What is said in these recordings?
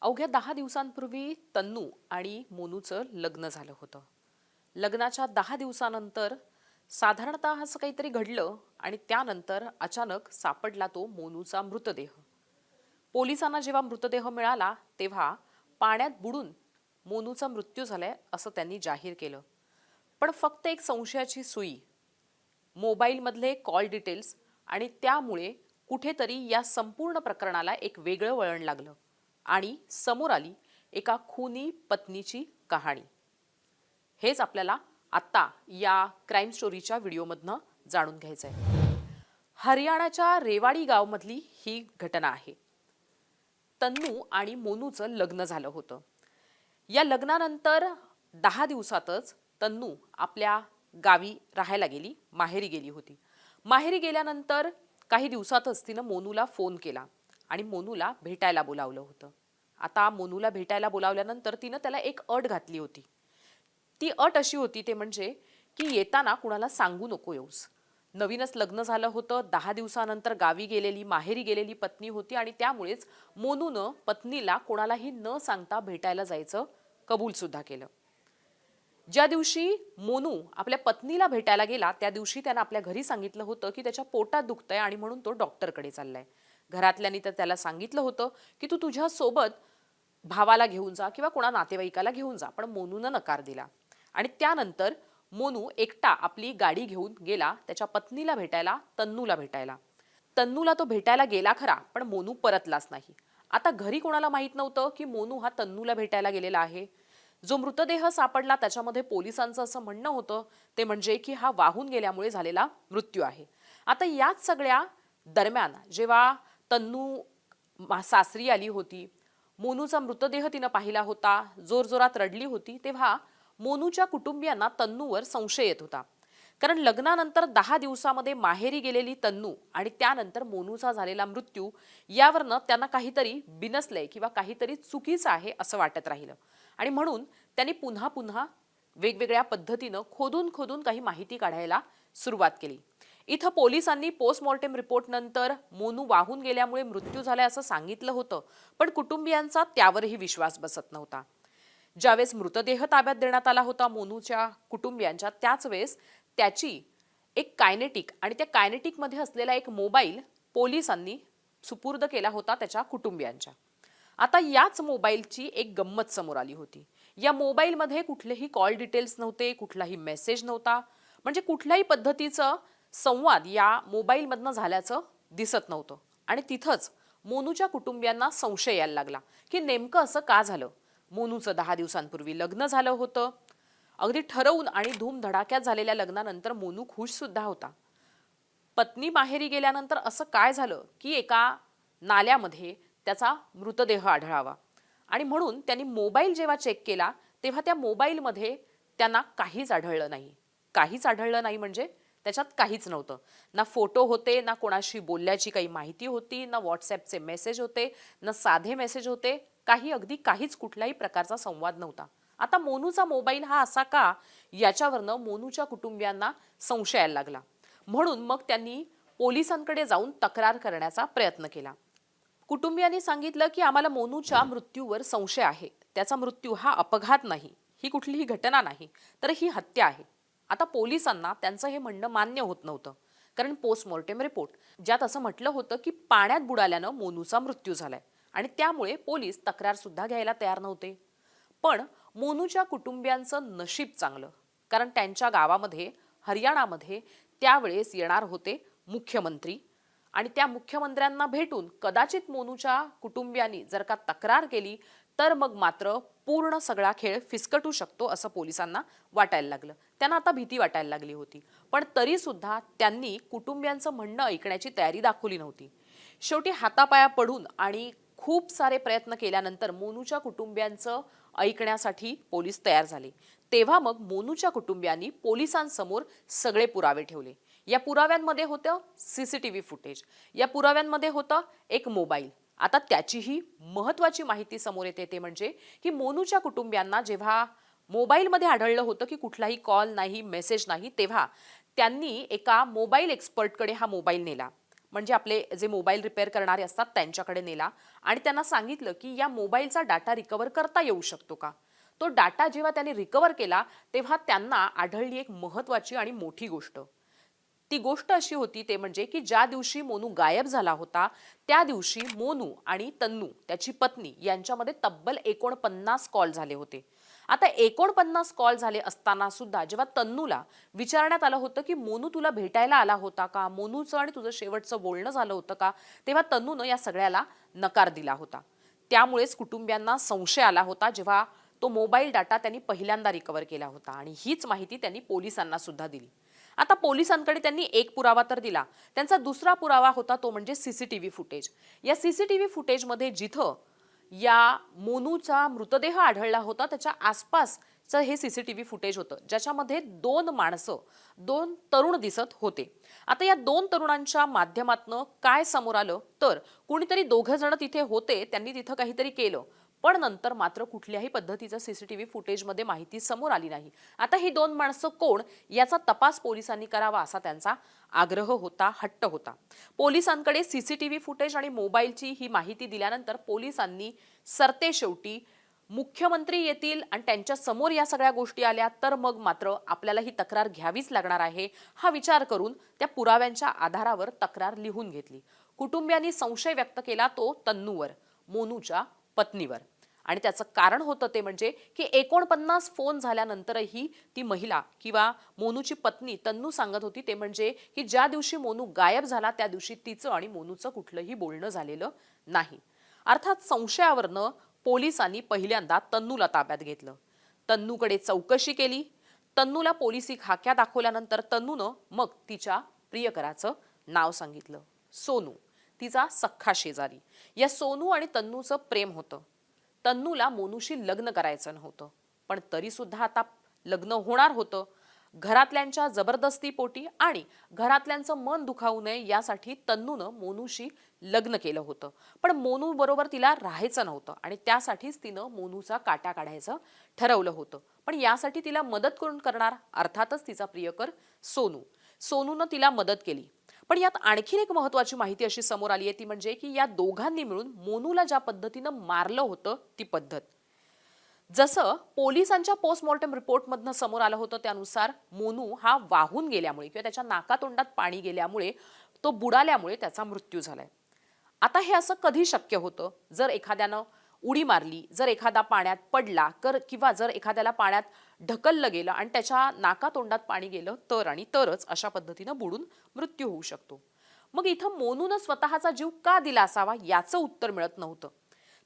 अवघ्या 10 दिवसांपूर्वी तन्नू आणि मोनूचं लग्न झालं होतं. लग्नाच्या 10 दिवसानंतर साधारणतः असं काहीतरी घडलं आणि त्यानंतर अचानक सापडला तो मोनूचा मृतदेह. पोलिसांना जेव्हा मृतदेह मिळाला तेव्हा पाण्यात बुडून मोनूचा मृत्यू झालाय असं त्यांनी जाहीर केलं. पण फक्त एक संशयाची सुई, मोबाईलमधले कॉल डिटेल्स आणि त्यामुळे कुठेतरी या संपूर्ण प्रकरणाला एक वेगळं वळण लागलं आणि समोर आली एका खूनी पत्नीची कहाणी. हेच आपल्याला आत्ता या क्राईम स्टोरीच्या व्हिडिओमधनं जाणून घ्यायचं आहे. हरियाणाच्या रेवाडी गावमधली ही घटना आहे. तन्नू आणि मोनूचं लग्न झालं होतं. या लग्नानंतर 10 दिवसातच तन्नू आपल्या गावी राहायला गेली, माहेरी गेली होती. माहेरी गेल्यानंतर काही दिवसातच तिनं मोनूला फोन केला आणि मोनूला भेटायला बोलावलं होतं. आता मोनूला भेटायला बोलावल्यानंतर तिनं त्याला एक अट घातली होती. ती अट अशी होती ते म्हणजे की येताना कुणाला सांगू नको येऊस. नवीनच लग्न झालं होतं, 10 दिवसानंतर गावी गेलेली, माहेरी गेलेली पत्नी होती आणि त्यामुळेच मोनूनं पत्नीला कोणालाही न सांगता भेटायला जायचं कबूल सुद्धा केलं. ज्या दिवशी मोनू आपल्या पत्नीला भेटायला गेला त्या दिवशी त्यानं आपल्या घरी सांगितलं होतं की त्याच्या पोटात दुखतंय आणि म्हणून तो डॉक्टरकडे चाललाय. घरातल्यांनी तर त्याला सांगितलं होतं की तू तुझ्या सोबत भावाला घेऊन जा किंवा कोणा नातेवाईकाला घेऊन जा, पण मोनूनं नकार दिला. आणि त्यानंतर मोनू एकटा आपली गाडी घेऊन गेला त्याच्या पत्नीला भेटायला, तन्नूला भेटायला. तन्नूला तो भेटायला गेला खरा, पण मोनू परतलाच नाही. आता घरी कोणाला माहित नव्हतं की मोनू हा तन्नूला भेटायला गेलेला आहे. जो मृतदेह सापडला त्याच्यामध्ये पोलिसांचं असं म्हणणं होतं ते म्हणजे की हा वाहून गेल्यामुळे झालेला मृत्यू आहे. आता याच सगळ्या दरम्यान जेव्हा तन्नू सासरी आली होती, मोनूचा मृतदेह तिनं पाहिला होता, जोरजोरात रडली होती, तेव्हा मोनूच्या कुटुंबियांना तन्नूवर संशय येत होता. कारण लग्नानंतर 10 दिवसामध्ये माहेरी गेलेली तन्नू आणि त्यानंतर मोनूचा झालेला मृत्यू यावरनं त्यांना काहीतरी बिनसलंय किंवा काहीतरी चुकीचं आहे असं वाटत राहिलं. आणि म्हणून त्यांनी पुन्हा पुन्हा वेगवेगळ्या पद्धतीनं खोदून खोदून काही माहिती काढायला सुरुवात केली. इथं पोलिसांनी पोस्टमॉर्टेम रिपोर्ट नंतर मोनू वाहून गेल्यामुळे मृत्यू झालाय असं सांगितलं होतं, पण कुटुंबियांचा त्यावरही विश्वास बसत नव्हता. ज्यावेळेस मृतदेह ताब्यात देण्यात आला होता मोनूच्या कुटुंबियांच्या, त्याच वेळेस त्याची एक कायनेटिक आणि त्या कायनेटिकमध्ये असलेला एक मोबाईल पोलिसांनी सुपूर्द केला होता त्याच्या कुटुंबियांच्या. आता याच मोबाईलची एक गंमत समोर आली होती. या मोबाईलमध्ये कुठलेही कॉल डिटेल्स नव्हते, कुठलाही मेसेज नव्हता, म्हणजे कुठल्याही पद्धतीचं संवाद या मोबाईलमधनं झाल्याचं दिसत नव्हतं. आणि तिथंच मोनूच्या कुटुंबियांना संशय यायला लागला की नेमकं असं का झालं. मोनूचं 10 दिवसांपूर्वी लग्न झालं होतं. अगदी ठरवून आणि धूमधडाक्यात झालेल्या लग्नानंतर मोनू खुश सुद्धा होता. पत्नी माहेरी गेल्यानंतर असं काय झालं की एका नाल्यामध्ये त्याचा मृतदेह आढळावा. आणि म्हणून त्यांनी मोबाईल जेव्हा चेक केला तेव्हा त्या मोबाईलमध्ये त्यांना काहीच आढळलं नाही. काहीच आढळलं नाही म्हणजे त्याच्यात काहीच नव्हतं. ना फोटो होते, ना कोणाशी बोलल्याची काही माहिती होती, ना व्हॉट्सॲपचे मेसेज होते, ना साधे मेसेज होते, काही अगदी काहीच कुठल्याही प्रकारचा संवाद नव्हता. आता मोनूचा मोबाईल हा असा का, याच्यावरनं मोनूच्या कुटुंबियांना संशय यायला लागला. म्हणून मग त्यांनी पोलिसांकडे जाऊन तक्रार करण्याचा प्रयत्न केला. कुटुंबियांनी सांगितलं की आम्हाला मोनूच्या मृत्यूवर संशय आहे. त्याचा मृत्यू हा अपघात नाही, ही कुठलीही घटना नाही, तर ही हत्या आहे. आता पोलिसांना त्यांचं हे म्हणणं मान्य होत नव्हतं. कारण पोस्टमॉर्टेम रिपोर्ट ज्यात असं म्हटलं होतं की पाण्यात बुडाल्यानं मोनूचा मृत्यू झालाय आणि त्यामुळे पोलीस तक्रार सुद्धा घ्यायला तयार नव्हते. पण मोनूच्या कुटुंबियांचं नशीब चांगलं, कारण त्यांच्या गावामध्ये, हरियाणामध्ये त्यावेळेस येणार होते मुख्यमंत्री आणि त्या मुख्यमंत्र्यांना भेटून कदाचित मोनूच्या कुटुंबियांनी जर का तक्रार केली तर मग मात्र पूर्ण सगळा खेळ फिसकटू शकतो असं पोलिसांना वाटायला लागलं. त्यांना आता भीती वाटायला लागली होती. पण तरी सुद्धा त्यांनी कुटुंबियांचं म्हणणं ऐकण्याची तयारी दाखवली नव्हती. शेवटी हातापाया पडून आणि खूप सारे प्रयत्न केल्यानंतर मोनूच्या कुटुंबियांचं ऐकण्यासाठी पोलीस तयार झाले. तेव्हा मग मोनूच्या कुटुंबियांनी पोलिसांसमोर सगळे पुरावे ठेवले. या पुराव्यांमध्ये होतं सीसीटीव्ही फुटेज, या पुराव्यांमध्ये होतं एक मोबाईल. आता त्याचीही महत्त्वाची माहिती समोर येते ते म्हणजे की मोनूच्या कुटुंबियांना जेव्हा मोबाईलमध्ये आढळलं होतं की कुठलाही कॉल नाही, मेसेज नाही, तेव्हा त्यांनी एका मोबाईल एक्सपर्टकडे हा मोबाईल नेला. म्हणजे आपले जे मोबाईल रिपेअर करणारे असतात त्यांच्याकडे नेला आणि त्यांना सांगितलं की या मोबाईलचा डाटा रिकव्हर करता येऊ शकतो का. तो डाटा जेव्हा त्यांनी रिकव्हर केला तेव्हा त्यांना आढळली एक महत्त्वाची आणि मोठी गोष्ट. ती गोष्ट अशी होती ते म्हणजे की ज्या दिवशी मोनू गायब झाला होता त्या दिवशी मोनू आणि तन्नू त्याची पत्नी यांच्यामध्ये तब्बल 49 कॉल झाले होते. आता 49 कॉल झाले असताना सुद्धा जेव्हा तन्नूला विचारण्यात आलं होतं की मोनू तुला भेटायला आला होता का, मोनूचं आणि तुझं शेवटचं बोलणं झालं होतं का, तेव्हा तन्नूनं या सगळ्याला नकार दिला होता. त्यामुळेच कुटुंबियांना संशय आला होता जेव्हा तो मोबाईल डाटा त्यांनी पहिल्यांदा रिकव्हर केला होता आणि हीच माहिती त्यांनी पोलिसांना सुद्धा दिली. आता पोलिसांकडे त्यांनी एक पुरावा तर दिला, त्यांचा दुसरा पुरावा होता तो म्हणजे सीसीटीव्ही फुटेज. या सीसीटीव्ही फुटेजमध्ये जिथं या मोनूचा मृतदेह आढळला होता त्याच्या आसपासचं हे सीसीटीव्ही फुटेज होतं, ज्याच्यामध्ये दोन माणसं, दोन तरुण दिसत होते. आता या दोन तरुणांच्या माध्यमातनं काय समोर आलं तर कोणीतरी दोघं जण तिथे होते, त्यांनी तिथं काहीतरी केलं, पण नंतर मात्र कुठल्याही पद्धतीचं सीसीटीव्ही फुटेजमध्ये माहिती समोर आली नाही. आता ही दोन माणसं कोण याचा तपास पोलिसांनी करावा असा त्यांचा आग्रह होता, हट्ट होता. पोलिसांकडे सीसीटीव्ही फुटेज आणि मोबाईलची ही माहिती दिल्यानंतर पोलिसांनी सरतेशेवटी मुख्यमंत्री येतील आणि त्यांच्या समोर या सगळ्या गोष्टी आल्या तर मग मात्र आपल्याला ही तक्रार घ्यावीच लागणार आहे हा विचार करून त्या पुराव्यांच्या आधारावर तक्रार लिहून घेतली. कुटुंबियांनी संशय व्यक्त केला तो तन्नूवर, मोनूच्या पत्नीवर. आणि त्याचं कारण होतं ते म्हणजे की 49 फोन झाल्यानंतरही ती महिला किंवा मोनूची पत्नी तन्नू सांगत होती ते म्हणजे की ज्या दिवशी मोनू गायब झाला त्या दिवशी तिचं आणि मोनूचं कुठलंही बोलणं झालेलं नाही. अर्थात संशयावरनं पोलिसांनी पहिल्यांदा तन्नूला ताब्यात घेतलं. तन्नूकडे चौकशी केली. तन्नूला पोलिसी खाक्या दाखवल्यानंतर तन्नूनं मग तिच्या प्रियकराचं नाव सांगितलं, सोनू, तिचा सख्खा शेजारी. या सोनू आणि तन्नूचं प्रेम होतं. तन्नूला मोनूशी लग्न करायचं नव्हतं, पण तरी सुद्धा आता लग्न होणार होतं. घरातल्यांच्या जबरदस्तीपोटी आणि घरातल्यांचं मन दुखावू नये यासाठी तन्नूनं मोनूशी लग्न केलं होतं. पण मोनू बरोबर तिला राहायचं नव्हतं आणि त्यासाठीच तिनं मोनूचा काटा काढायचं ठरवलं होतं. पण यासाठी तिला मदत कोण करणार? अर्थातच तिचा प्रियकर सोनू. सोनूनं तिला मदत केली. पण यात आणखीन एक महत्वाची माहिती अशी समोर आली आहे ती म्हणजे की या दोघांनी मिळून मोनूला ज्या पद्धतीनं मारलं होतं ती पद्धत. जसं पोलिसांच्या पोस्टमॉर्टम रिपोर्टमधनं समोर आलं होतं त्यानुसार मोनू हा वाहून गेल्यामुळे किंवा त्याच्या नाकातोंडात पाणी गेल्यामुळे, तो बुडाल्यामुळे त्याचा मृत्यू झालाय. आता हे असं कधी शक्य होतं? जर एखाद्यानं उडी मारली, जर एखादा पाण्यात पडला किंवा जर एखाद्याला पाण्यात ढकललं गेलं आणि त्याच्या नाकातोंडात पाणी गेलं तर आणि तरच अशा पद्धतीनं बुडून मृत्यू होऊ शकतो. मग इथं मोनूनं स्वतःचा जीव का दिला असावा याचं उत्तर मिळत नव्हतं.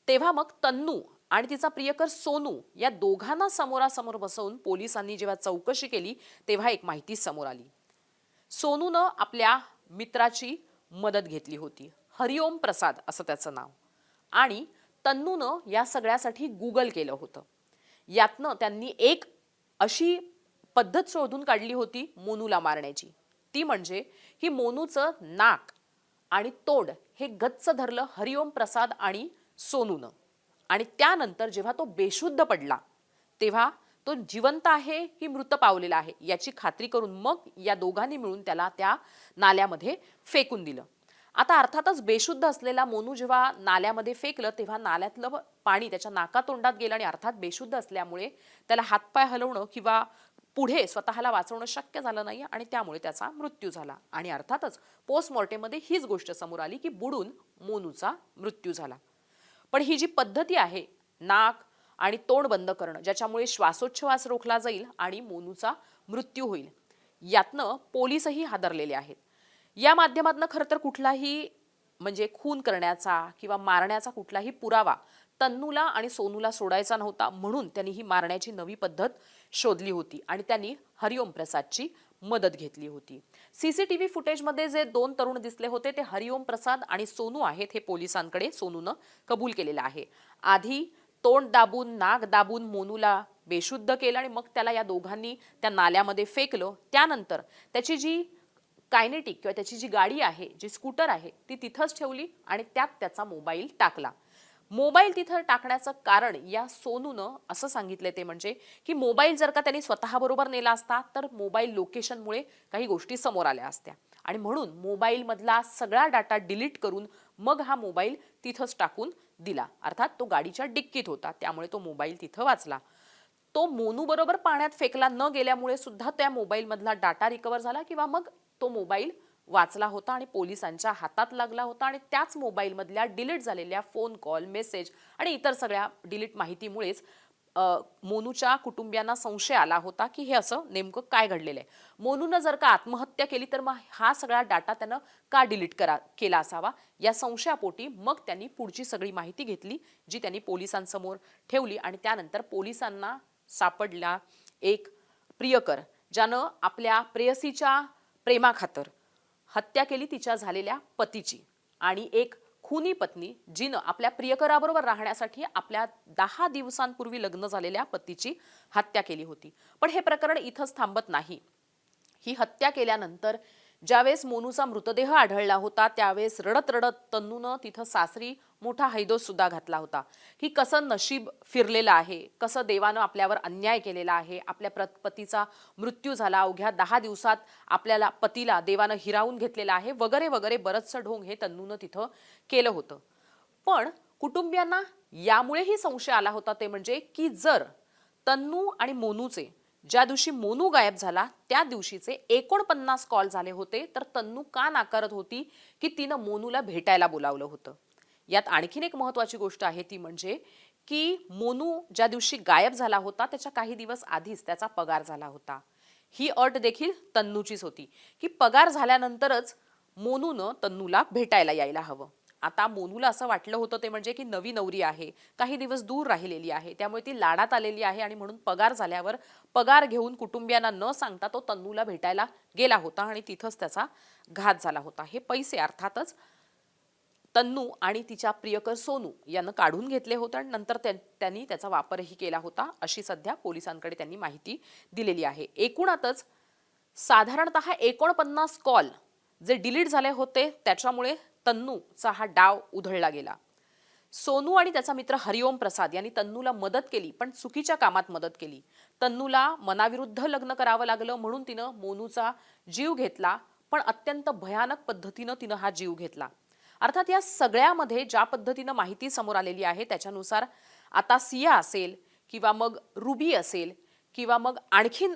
तेव्हा मग तन्नू आणि तिचा प्रियकर सोनू या दोघांना समोरासमोर बसवून पोलिसांनी जेव्हा चौकशी केली तेव्हा एक माहिती समोर आली. सोनूनं आपल्या मित्राची मदत घेतली होती, हरिओम प्रसाद असं त्याचं नाव, आणि तन्नूनं या सगळ्यासाठी गुगल केलं होतं. यातनं त्यांनी एक अशी पद्धत शोधून काढली होती मोनूला मारण्याची. ती म्हणजे की मोनूचं नाक आणि तोंड हे गच्च धरलं हरिओम प्रसाद आणि सोनूनं. आणि त्यानंतर जेव्हा तो बेशुद्ध पडला तेव्हा तो जिवंत आहे की मृत पावलेला आहे याची खात्री करून मग या दोघांनी मिळून त्याला त्या नाल्यामध्ये फेकून दिलं. आता अर्थातच बेशुद्ध असलेला मोनू जेव्हा नाल्यामध्ये फेकलं तेव्हा नाल्यातलं पाणी त्याच्या नाकातोंडात गेलं आणि अर्थात बेशुद्ध असल्यामुळे त्याला हातपाय हलवणं किंवा पुढे स्वतःला वाचवणं शक्य झालं नाही आणि त्यामुळे त्याचा मृत्यू झाला. आणि अर्थातच पोस्टमॉर्टेममध्ये हीच गोष्ट समोर आली की बुडून मोनूचा मृत्यू झाला. पण ही जी पद्धती आहे नाक आणि तोंड बंद करणं ज्याच्यामुळे श्वासोच्छवास रोखला जाईल आणि मोनूचा मृत्यू होईल, यातनं पोलीसही हादरलेले आहेत. या माध्यमातून खरं तर कुठलाही म्हणजे खून करण्याचा किंवा मारण्याचा कुठलाही पुरावा तन्नूला आणि सोनूला सोडायचा नव्हता, म्हणून त्यांनी ही मारण्याची नवी पद्धत शोधली होती आणि त्यांनी हरिओम प्रसादची मदत घेतली होती. सीसीटीव्ही फुटेजमध्ये जे दोन तरुण दिसले होते ते हरिओम प्रसाद आणि सोनू आहेत हे पोलिसांकडे सोनूनं कबूल केलेलं आहे. आधी तोंड दाबून नाक दाबून मोनूला बेशुद्ध केलं आणि मग त्याला या दोघांनी त्या नाल्यामध्ये फेकलं. त्यानंतर त्याची जी कायनेटिक किंवा त्याची जी गाडी आहे, जी स्कूटर आहे, ती तिथंच ठेवली आणि त्यात त्याचा मोबाईल टाकला. मोबाईल तिथं टाकण्याचं कारण या सोनूनं असं सांगितलंय ते म्हणजे की मोबाईल जर का त्यांनी स्वतःबरोबर नेला असता तर मोबाईल लोकेशनमुळे काही गोष्टी समोर आल्या असत्या आणि म्हणून मोबाईलमधला सगळा डाटा डिलीट करून मग हा मोबाईल तिथंच टाकून दिला. अर्थात तो गाडीच्या डिक्कीत होता, त्यामुळे तो मोबाईल तिथं वाचला. तो मोनू बरोबर पाण्यात फेकला न गेल्यामुळे सुद्धा त्या मोबाईलमधला डाटा रिकव्हर झाला किंवा मग तो मोबाईल वाचला होता आणि पोलिसांच्या हातात लागला होता. आणि त्याच मोबाईलमधल्या डिलीट झालेल्या फोन कॉल, मेसेज आणि इतर सगळ्या डिलीट माहितीमुळेच मोनूच्या कुटुंबियांना संशय आला होता की हे असं नेमकं काय घडलेलं आहे. मोनूनं जर का आत्महत्या केली तर मग हा सगळा डाटा त्यानं का डिलीट केला असावा, या संशयापोटी मग त्यांनी पुढची सगळी माहिती घेतली, जी त्यांनी पोलिसांसमोर ठेवली. आणि त्यानंतर पोलिसांना सापडला एक प्रियकर, ज्यानं आपल्या प्रेयसीच्या प्रेमाखातर हत्या केली तिच्या झालेल्या पतीची, आणि एक खुनी पत्नी जिनं आपल्या प्रियकराबरोबर राहण्यासाठी आपल्या 10 दिवसांपूर्वी लग्न झालेल्या पतीची हत्या केली होती. पण हे प्रकरण इथंच थांबत नाही. ही हत्या केल्यानंतर ज्यावेळेस मोनूचा मृतदेह आढळला होता त्यावेळेस रडत रडत तन्नूनं तिथं सासरी मोठा हैदोस सुद्धा घातला होता की कसं नशीब फिरलेलं आहे, कसं देवानं आपल्यावर अन्याय केलेला आहे, आपल्या पतीचा मृत्यू झाला, अवघ्या 10 दिवसात आपल्याला पतीला देवानं हिरावून घेतलेला आहे, वगैरे वगैरे बरंचसं ढोंग हे तन्नूनं तिथं केलं होतं. पण कुटुंबियांना यामुळेही संशय आला होता, ते म्हणजे की जर तन्नू आणि मोनूचे ज्या दिवशी मोनू गायब झाला त्या दिवशीचे 49 कॉल झाले होते, तर तन्नू का नाकारत होती की तिनं मोनूला भेटायला बोलावलं होतं. यात आणखीन एक महत्वाची गोष्ट आहे, ती म्हणजे की मोनू ज्या दिवशी गायब झाला होता त्याच्या काही दिवस आधीच त्याचा पगार झाला होता. ही अट देखील तन्नूचीच होती की पगार झाल्यानंतरच मोनूनं तन्नूला भेटायला यायला हवं. आता मोनूला असं वाटलं होतं ते म्हणजे की नवी नवरी आहे, काही दिवस दूर राहिलेली आहे, त्यामुळे ती लाडात आलेली आहे आणि म्हणून पगार झाल्यावर पगार घेऊन कुटुंबियांना न सांगता तो तन्नूला भेटायला गेला होता आणि तिथंच त्याचा घात झाला होता. हे पैसे अर्थातच तन्नू आणि तिच्या प्रियकर सोनू यांना काढून घेतले होते आणि नंतर त्यांनी त्याचा वापरही केला होता, अशी सध्या पोलिसांकडे त्यांनी माहिती दिलेली आहे. एकूणातच साधारणतः 49 कॉल जे डिलीट झाले होते त्याच्यामुळे तन्नूचा हा डाव उधळला गेला. सोनू आणि त्याचा मित्र हरिओम प्रसाद यांनी तन्नूला मदत केली, पण चुकीच्या कामात मदत केली. तन्नूला मनाविरुद्ध लग्न करावं लागलं म्हणून तिनं मोनूचा जीव घेतला, पण अत्यंत भयानक पद्धतीनं तिनं हा जीव घेतला. अर्थात या सगळ्यामध्ये ज्या पद्धतीनं माहिती समोर आलेली आहे त्याच्यानुसार आता सिया असेल किंवा मग रुबी असेल किंवा मग आणखीन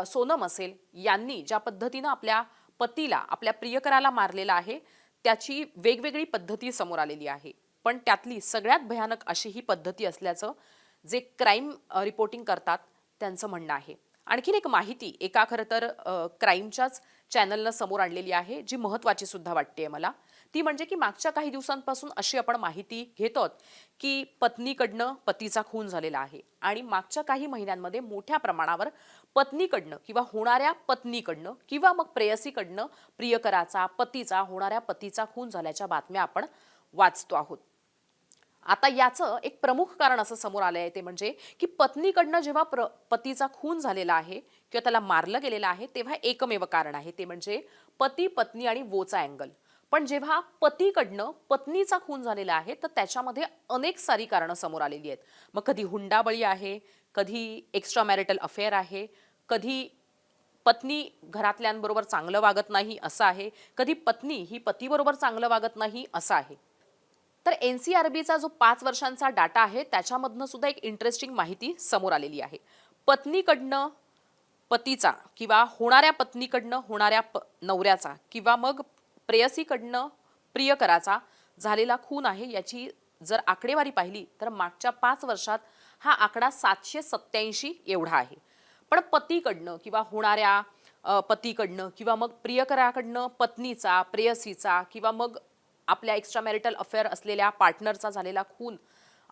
सोनम असेल, यांनी ज्या पद्धतीनं आपल्या पतीला, आपल्या प्रियकराला मारलेला आहे त्याची वेगवेगळी पद्धती समोर आलेली आहे. पण त्यातली सगळ्यात भयानक अशी ही पद्धती असल्याचं जे क्राईम रिपोर्टिंग करतात त्यांचं म्हणणं आहे. आणखीन एक माहिती एका खरं तर क्राईमच्याच चॅनलनं समोर आणलेली आहे, जी महत्त्वाची सुद्धा वाटते मला. ती म्हणजे की मागच्या काही दिवसांपासून अशी आपण माहिती घेतो की पत्नीकडनं पतीचा खून झालेला आहे आणि मागच्या काही महिन्यांमध्ये मोठ्या प्रमाणावर पत्नीकडनं किंवा होणाऱ्या पत्नीकडनं किंवा मग प्रेयसीकडनं प्रियकराचा, पतीचा, होणाऱ्या पतीचा खून झाल्याच्या बातम्या आपण वाचतो आहोत. आता याचं एक प्रमुख कारण असं समोर आलंय, ते म्हणजे की पत्नीकडनं जेव्हा पतीचा खून झालेला आहे किंवा त्याला मारलं गेलेलं आहे तेव्हा एकमेव कारण आहे, ते म्हणजे पती, पत्नी आणि वोचा अँगल. पण जेव्हा पतीकडनं पत्नीचा खून झालेला आहे तर त्याच्यामध्ये अनेक सारी कारणं समोर आलेली आहेत. मग कधी हुंडाबळी आहे, कधी एक्स्ट्रा मॅरिटल अफेअर आहे, कधी पत्नी घरातल्यांबरोबर चांगलं वागत नाही असं आहे, कधी पत्नी ही पतीबरोबर चांगलं वागत नाही असं आहे. तर NCRBचा जो 5 वर्षांचा डाटा आहे त्याच्यामधनं सुद्धा एक इंटरेस्टिंग माहिती समोर आलेली आहे. पत्नीकडनं पतीचा किंवा होणाऱ्या पत्नीकडनं होणाऱ्या नवऱ्याचा किंवा मग प्रेयसीकडनं प्रियकराचा झालेला खून आहे, याची जर आकडेवारी पाहिली तर मागच्या 5 वर्षात हा आकडा 787 एवढा आहे. पण पतीकडनं किंवा होणाऱ्या पतीकडनं किंवा मग प्रियकराकडनं पत्नीचा, प्रेयसीचा किंवा मग आपल्या एक्स्ट्रा मॅरिटल अफेअर असलेल्या पार्टनरचा झालेला खून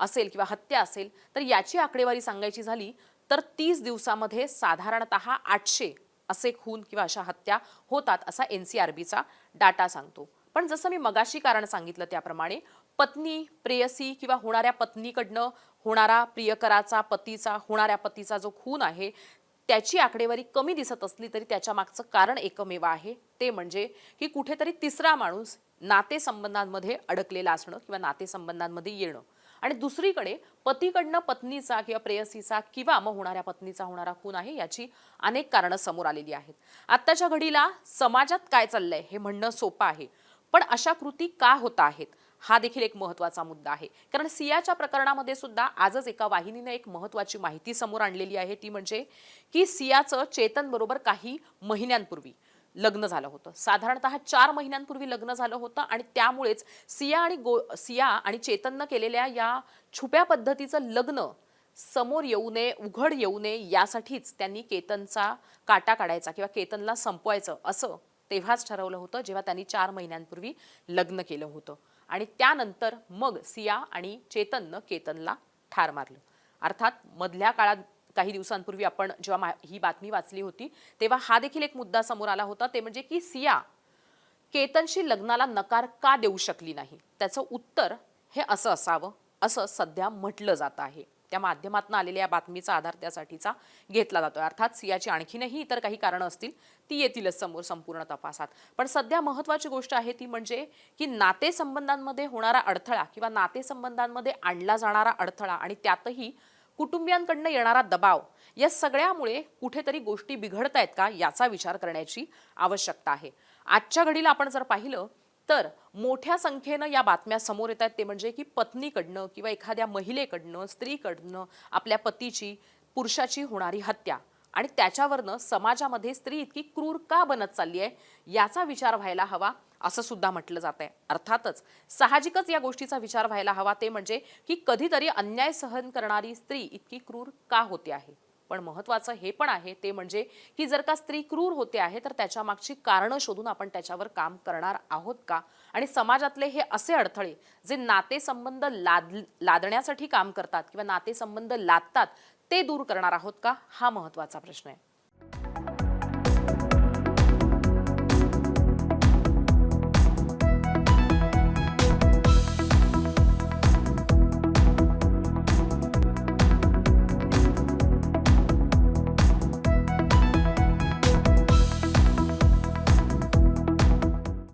असेल किंवा हत्या असेल तर याची आकडेवारी सांगायची झाली तर 30 दिवसामध्ये साधारणतः 800 असे खून किंवा अशा हत्या होतात असा NCRBचा डाटा सांगतो. पण जसं मी मगाशी कारण सांगितलं त्याप्रमाणे पत्नी, प्रेयसी किंवा होणाऱ्या पत्नीकडनं होणारा प्रियकराचा, पतीचा, होणाऱ्या पतीचा जो खून आहे त्याची आकडेवारी कमी दिसत असली तरी त्याच्या मागचं कारण एकमेव आहे, ते म्हणजे की कुठेतरी तिसरा माणूस नातेसंबंधांमध्ये अडकलेला असणं किंवा नातेसंबंधांमध्ये येणं. आणि दुसरीकडे पतीकडनं पत्नीचा किंवा प्रेयसीचा किंवा मग होणाऱ्या पत्नीचा होणारा खून आहे, याची अनेक कारणं समोर आलेली आहेत. आत्ताच्या घडीला समाजात काय चाललंय हे म्हणणं सोपं आहे, पण अशा कृती का होत आहेत हा देखील एक महत्त्वाचा मुद्दा आहे. कारण सियाच्या प्रकरणामध्ये सुद्धा आजच एका वाहिनीने एक महत्त्वाची माहिती समोर आणलेली आहे, ती म्हणजे की सियाचं चेतन बरोबर काही महिन्यांपूर्वी लग्न झालं होतं. साधारणतः 4 महिन्यांपूर्वी लग्न झालं होतं आणि त्यामुळेच सिया आणि चेतननं केलेल्या या छुप्या पद्धतीचं लग्न समोर येऊ नये, उघड येऊ नये यासाठीच त्यांनी केतनचा काटा काढायचा किंवा केतनला संपवायचं असं तेव्हाच ठरवलं होतं, जेव्हा त्यांनी 4 महिन्यांपूर्वी लग्न केलं होतं. आणि त्यानंतर मग सिया आणि चेतननं केतनला ठार मारलं. अर्थात मधल्या काळात काही दिवसांपूर्वी आपण जेव्हा ही बातमी वाचली होती, तेव्हा हा देखील एक मुद्दा समोर आला होता, ते म्हणजे की सिया केतनशी लग्नाला नकार का देऊ शकली नाही. त्याचं उत्तर हे असं असावं असं सध्या म्हटलं जात आहे. त्या माध्यमातून आलेल्या या बातमीचा आधार त्यासाठीचा घेतला जातोय. अर्थात सियाची आणखीनही इतर काही कारणं असतील, ती येतीलच समोर संपूर्ण तपासात. पण सध्या महत्त्वाची गोष्ट आहे ती म्हणजे की नातेसंबंधांमध्ये होणारा अडथळा किंवा नातेसंबंधांमध्ये आणला जाणारा अडथळा आणि त्यातही कुटुंबियांकडनं येणारा दबाव, या सगळ्यामुळे कुठेतरी गोष्टी बिघडतायत का याचा विचार करण्याची आवश्यकता आहे. आजच्या घडीला आपण जर पाहिलं तर मोठ्या संख्येनं या बातम्या समोर येत आहेत, ते म्हणजे की पत्नीकडनं किंवा एखाद्या महिलेकडनं, स्त्रीकडनं आपल्या पतीची, पुरुषाची होणारी हत्या आणि त्याच्यावरनं समाजामध्ये स्त्री इतकी क्रूर का बनत चालली आहे याचा विचार व्हायला हवा असं सुद्धा म्हटलं जात आहे. अर्थातच साहजिकच या गोष्टीचा विचार व्हायला हवा, ते म्हणजे की कधीतरी अन्याय सहन करणारी स्त्री इतकी क्रूर का होते आहे. पण महत्त्वाचं हे पण आहे, ते म्हणजे की जर का स्त्री क्रूर होते आहे तर त्याच्या मागची कारणं शोधून आपण त्याच्यावर काम करणार आहोत का, आणि समाजातले हे असे अडथळे जे नातेसंबंध लादण्यासाठी काम करतात किंवा नातेसंबंध लादतात ते दूर करणार आहोत का, हा महत्त्वाचा प्रश्न आहे.